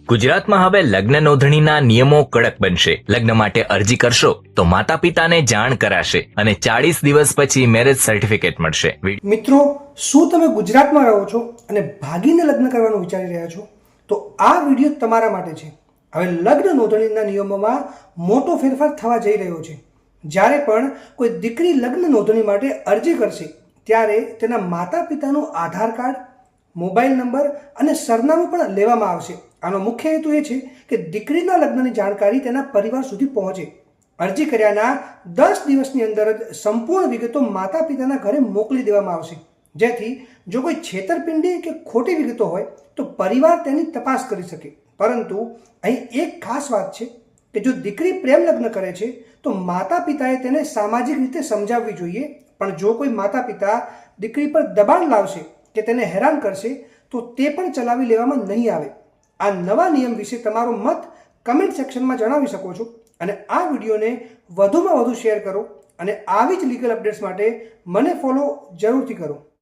ગુજરાતમાં હવે લગ્ન નોંધણીના નિયમો કડક બનશે. લગ્ન માટે અરજી કરશો તો માતા પિતાને જાણ કરાશે અને 40 દિવસ પછી મેરેજ સર્ટિફિકેટ મળશે. મિત્રો, શું તમે ગુજરાતમાં રહો છો અને ભાગીને લગ્ન કરવાનું વિચારી રહ્યા છો? તો આ વિડીયો તમારા માટે છે. હવે લગ્ન નોંધણીના નિયમોમાં મોટો ફેરફાર થવા જઈ રહ્યો છે. જ્યારે પણ કોઈ દીકરી લગ્ન નોંધણી માટે અરજી કરશે ત્યારે તેના માતા પિતાનું આધાર કાર્ડ, મોબાઈલ નંબર અને સરનામું પણ લેવામાં આવશે. આનો મુખ્ય હેતુ એ છે કે દીકરીના લગ્નની જાણકારી તેના પરિવાર સુધી પહોંચે. અરજી કર્યાના 10 દિવસની અંદર જ સંપૂર્ણ વિગતો માતા પિતાના ઘરે મોકલી દેવામાં આવશે, જેથી જો કોઈ છેતરપિંડી કે ખોટી વિગતો હોય તો પરિવાર તેની તપાસ કરી શકે. પરંતુ અહીં એક ખાસ વાત છે કે જો દીકરી પ્રેમ લગ્ન કરે છે તો માતા પિતાએ તેને સામાજિક રીતે સમજાવવી જોઈએ. પણ જો કોઈ માતા પિતા દીકરી પર દબાણ લાવશે કે તેને હેરાન કરશે તો તે પણ ચલાવી લેવામાં નહીં આવે. આ નવા નિયમ વિશે તમારો મત કમેન્ટ સેક્શનમાં જણાવી શકો છો અને આ વિડીયોને વધુમાં વધુ શેર કરો અને આવી જ લીગલ અપડેટ્સ માટે મને ફોલો જરૂરથી કરો.